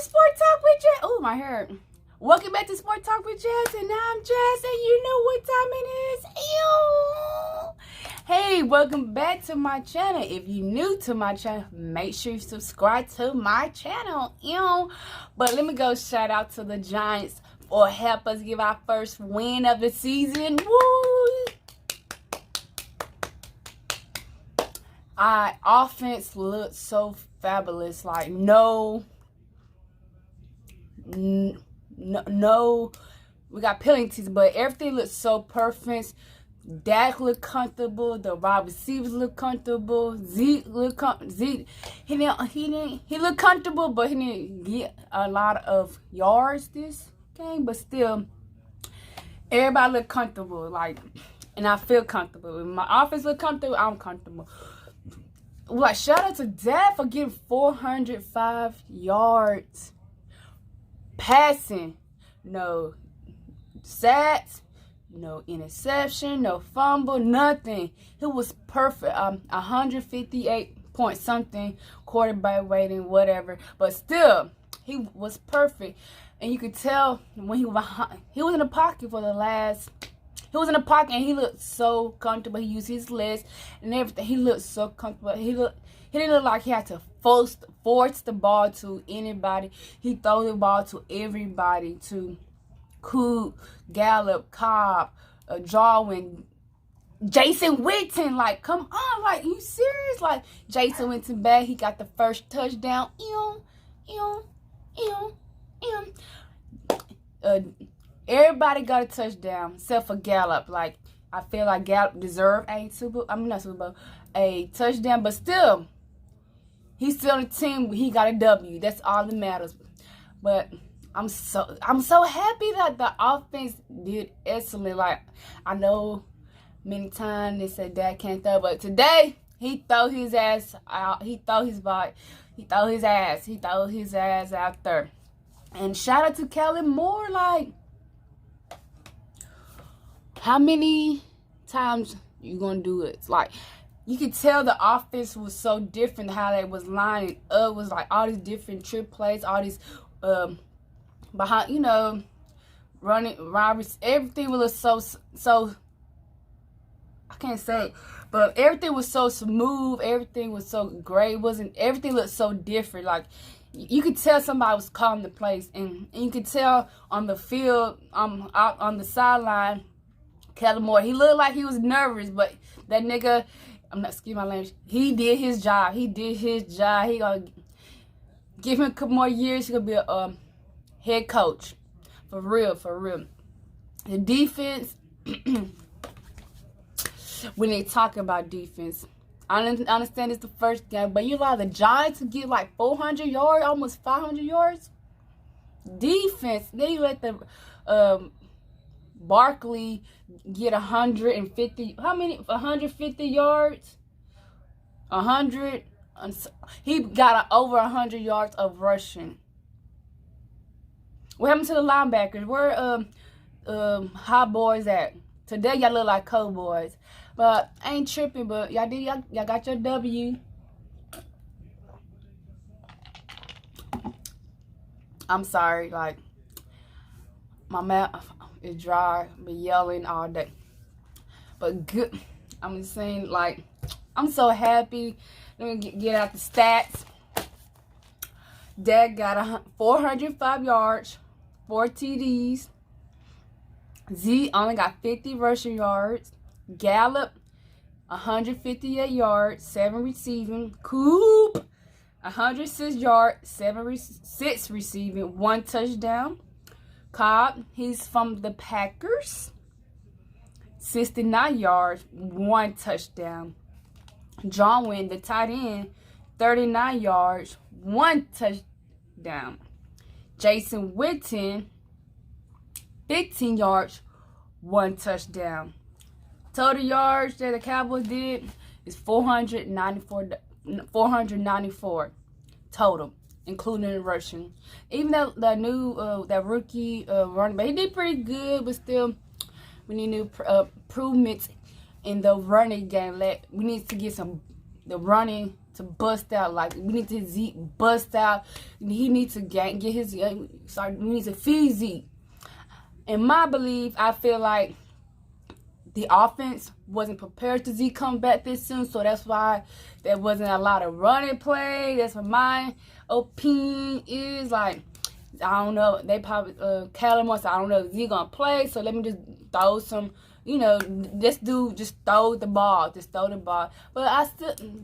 Sport Talk with Jasz. Oh, my hair. Welcome back to Sport Talk with Jasz, and I'm Jasz, and you know what time it is. Ew. Hey, welcome back to my channel. If you're new to my channel, make sure you subscribe to my channel. Ew. But let me go shout out to the Giants for help us give our first win of the season. Woo! Our offense looked so fabulous. Like, no, we got penalties, but everything looked so perfect. Dak looked comfortable. The wide receivers looked comfortable. Zeke looked comfortable. He looked comfortable, but he didn't get a lot of yards this game. But still, everybody looked comfortable. Like, and I feel comfortable. When my offense look comfortable, I'm comfortable. Like, shout out to Dak for getting 405 yards. Passing, no sacks, no interception, no fumble, nothing. He was perfect. 158 point something quarterback rating, whatever. But still, he was perfect. And you could tell when he was behind, he was in the pocket for the last. He was in the pocket and he looked so comfortable. He used his legs and everything. He looked so comfortable. He didn't look like he had to force the ball to anybody. He threw the ball to everybody, to Coop, Gallup, Cobb, Jarwin, Jason Witten. Like, come on, like, you serious? Like, Jason Witten back. He got the first touchdown. Everybody got a touchdown except for Gallup. Like, I feel like Gallup deserved a touchdown, but still, he's still on the team. He got a W. That's all that matters. But I'm so happy that the offense did excellent. Like, I know many times they said Dak can't throw, but today he threw his ass out. He threw his body. He threw his ass. He threw his ass out there. And shout out to Kellen Moore. Like, how many times you gonna do it? It's like, you could tell the offense was so different how they was lining up. It was like all these different trick plays, all these behind, running robberies. Everything was so I can't say it, but everything was so smooth. Everything was so great. Everything looked so different. Like, you could tell somebody was calling the place, and you could tell on the field, out on the sideline, Kellen Moore, he looked like he was nervous, but that nigga, excuse my language, he did his job. He did his job. He gonna give him a couple more years. He gonna be a head coach. For real, for real. The defense, when they talk about defense, I understand it's the first game, but you allow the Giants to get like 400 yards, almost 500 yards. Defense, they let the Barkley get 150. How many? 150 yards. 100. He got over 100 yards of rushing. What happened to the linebackers? Where hot boys at? Today y'all look like Cowboys, but I ain't tripping. But y'all got your W. I'm sorry, like, my mouth is dry, be yelling all day. But good, I'm just saying, like, I'm so happy. Let me get out the stats. Dak got 405 yards, 4 TDs. Z only got 50 rushing yards. Gallup, 158 yards, 7 receiving. Coop, 106 yards, 6 receiving, 1 touchdown. Cobb, he's from the Packers, 69 yards, 1 touchdown. Jarwin, the tight end, 39 yards, 1 touchdown. Jason Witten, 15 yards, 1 touchdown. Total yards that the Cowboys did is 494 total, including the rushing. Even that new that rookie running back, he did pretty good, but still, we need new improvements in the running game. We need to get the running to bust out. Like, we need to Zeke bust out. He needs to get his. We need to feed Zeke. In my belief, I feel like the offense wasn't prepared to Zeke come back this soon, so that's why there wasn't a lot of running play. That's what my opinion is. Like, I don't know. They probably Kellen Moore said, I don't know if Zeke gonna play, so let me just throw some. This dude just throw the ball. But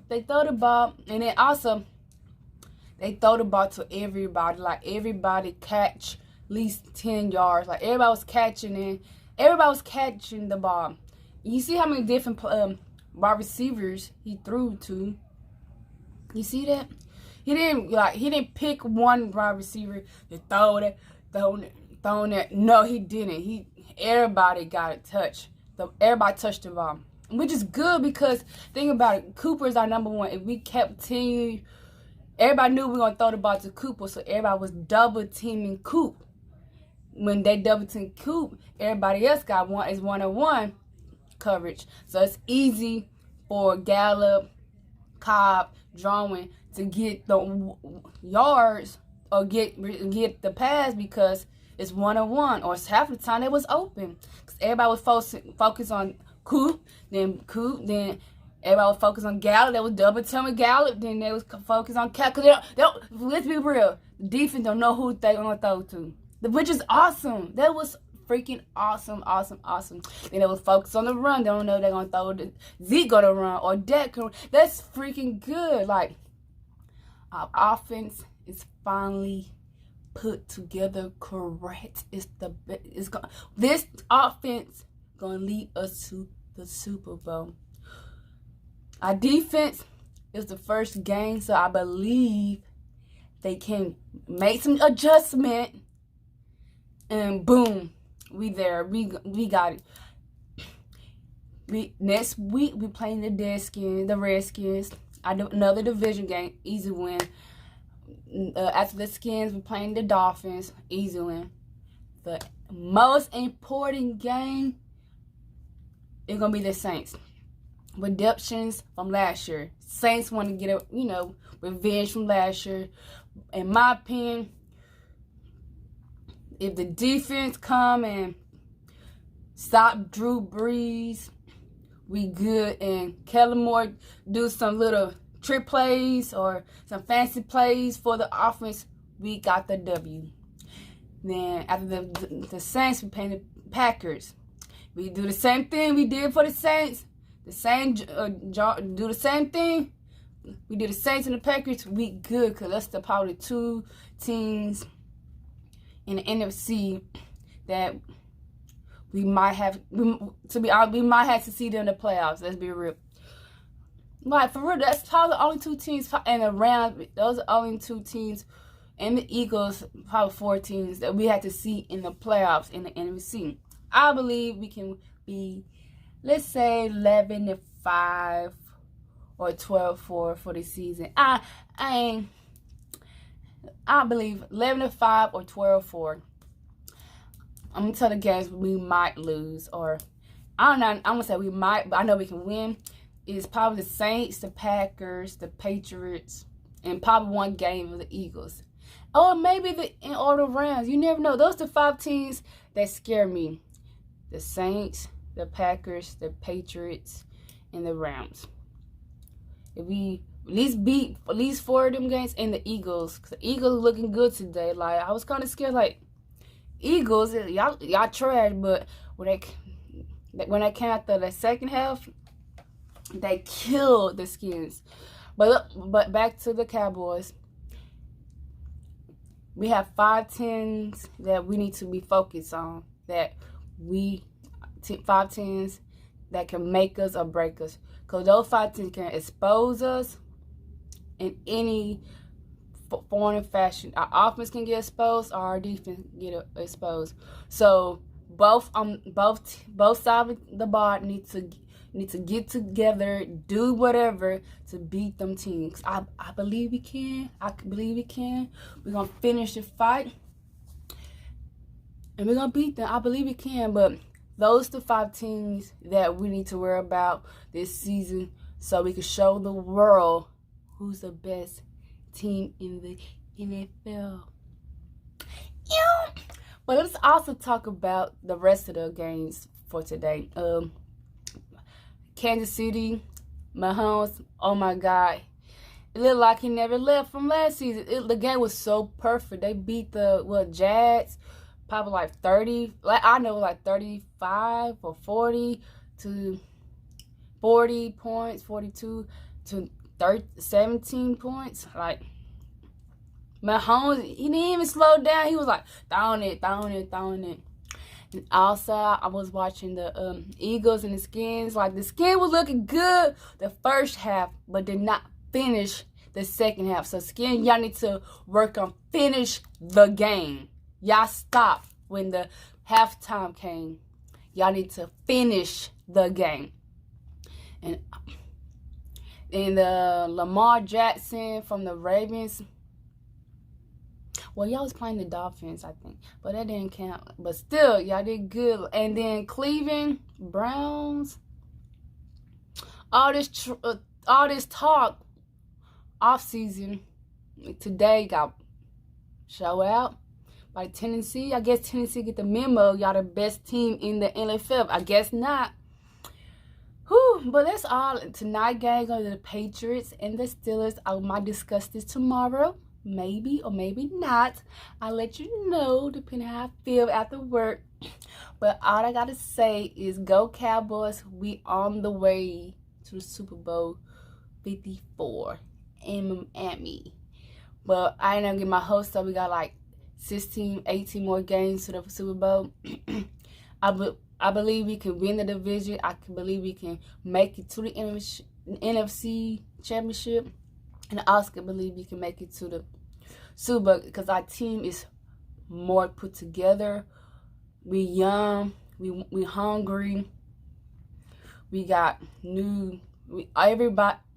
they throw the ball, and then also they throw the ball to everybody. Like, everybody catch at least 10 yards. Like, everybody was catching the ball. You see how many different wide receivers he threw to. You see that? He didn't pick one wide receiver to throw it. No, he didn't. Everybody got a touch. Everybody touched the ball, which is good because think about it. Cooper is our number one. If we continue, everybody knew we were gonna throw the ball to Cooper, so everybody was double teaming Coop. When they double team Coop, everybody else got one-on-one coverage, so it's easy for Gallup, Cobb, Jarwin to get the yards or get the pass because it's one-on-one, or it's half the time it was open. Because everybody was focused on Coop, then everybody was focused on Gallup. They was double teaming Gallup, then they was focused on Cat. Because let's be real, the defense don't know who they gonna throw to, which is awesome. That was freaking awesome. Then they was focused on the run. They don't know they're gonna throw the Zeke gonna run or Dak. That's freaking good. Like, our offense is finally put together correct. This offense gonna lead us to the Super Bowl. Our defense is the first game, so I believe they can make some adjustment, and boom, we there. We got it. Next week we playing the Redskins. Another division game, easy win. After the Skins, we're playing the Dolphins, easy win. The most important game is gonna be the Saints. Redemptions from last year. Saints want to get revenge from last year. In my opinion, if the defense come and stop Drew Brees, we good. And Kellen Moore do some little trick plays or some fancy plays for the offense, we got the W. Then after the Saints, we play the Packers. We do the same thing we did for the Saints. Do the same thing. We do the Saints and the Packers. We good because that's probably two teams in the NFC that we might have to see them in the playoffs. Let's be real. Like, for real, that's probably the only two teams in the round. Those are the only two teams, and the Eagles, probably 4 teams that we had to see in the playoffs in the NFC. I believe we can be, let's say, 11-5 or 12-4 for the season. I believe 11-5 or 12-4. I'm gonna tell the games we might lose, or I don't know. I'm gonna say we might, but I know we can win. It's probably the Saints, the Packers, the Patriots, and probably one game of the Eagles. Or maybe the Rams. You never know. Those are the 5 teams that scare me. The Saints, the Packers, the Patriots, and the Rams. If we at least beat at least 4 of them games, and the Eagles. Cause the Eagles are looking good today. Like, I was kind of scared, like, Eagles, y'all trash, but when they came out the second half, they killed the Skins. But back to the Cowboys. We have 5 10s that we need to be focused on. 5 10s that can make us or break us. Because those 5 10s can expose us in any form and fashion. Our offense can get exposed, or our defense get exposed. So both sides of the ball need to get together, do whatever to beat them teams. I believe we can. We're gonna finish the fight, and we're gonna beat them. I believe we can. But those are the 5 teams that we need to worry about this season, so we can show the world who's the best team in the NFL. Yeah. But let's also talk about the rest of the games for today. Kansas City, Mahomes, oh my God. It looked like he never left from last season. The game was so perfect. They beat the Jasz, probably like 30, like 35 or 40 to 40 points, 42 to 17 points. Like, Mahomes, he didn't even slow down. He was like throwing it. And also, I was watching the Eagles and the Skins. Like, the Skins was looking good the first half, but did not finish the second half. So, Skin, y'all need to work on finish the game. Y'all stop when the halftime came. Y'all need to finish the game. And Lamar Jackson from the Ravens. Well, y'all was playing the Dolphins, I think. But that didn't count. But still, y'all did good. And then Cleveland Browns. All this talk off season today got show out by Tennessee. I guess Tennessee get the memo. Y'all the best team in the NFL. I guess not. Whew, but that's all. Tonight, gang, go to the Patriots and the Steelers. I might discuss this tomorrow. Maybe or maybe not. I'll let you know depending on how I feel after work. But all I gotta say is go Cowboys. We on the way to the Super Bowl 54 in Miami. But I ain't gonna get my hopes up. We got like 16, 18 more games to the Super Bowl. I believe we can win the division. I can believe we can make it to the NFC Championship. And I also believe we can make it to the Super Bowl because our team is more put together. We young. We hungry. We got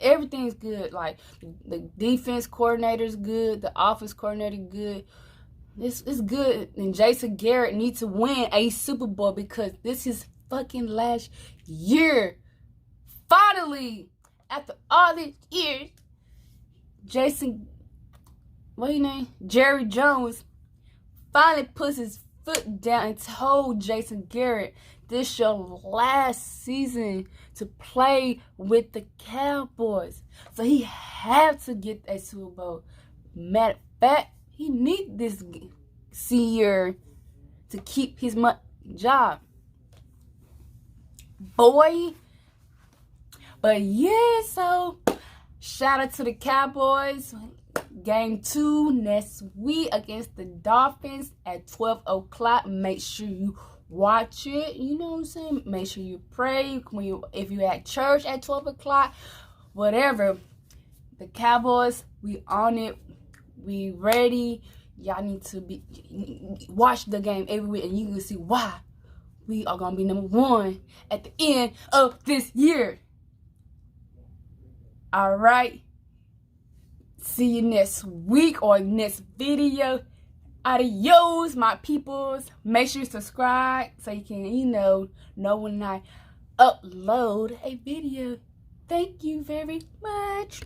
everything's good. Like, the defense coordinator's good. The offense coordinator good. It's good. And Jason Garrett needs to win a Super Bowl because this is fucking last year. Finally, after all these years, Jerry Jones finally puts his foot down and told Jason Garrett, this your last season to play with the Cowboys. So he had to get a Super Bowl. Matter of fact, he needs this year to keep his job. Boy. But yeah, so shout out to the Cowboys. Game 2 next week against the Dolphins at 12 o'clock. Make sure you watch it. You know what I'm saying? Make sure you pray if you at church at 12 o'clock. Whatever. The Cowboys, we on it. We ready. Y'all need to watch the game every week, and you can see why we are gonna be number 1 at the end of this year. All right. See you next week or next video. Adios, my peoples. Make sure you subscribe so you can, know when I upload a video. Thank you very much.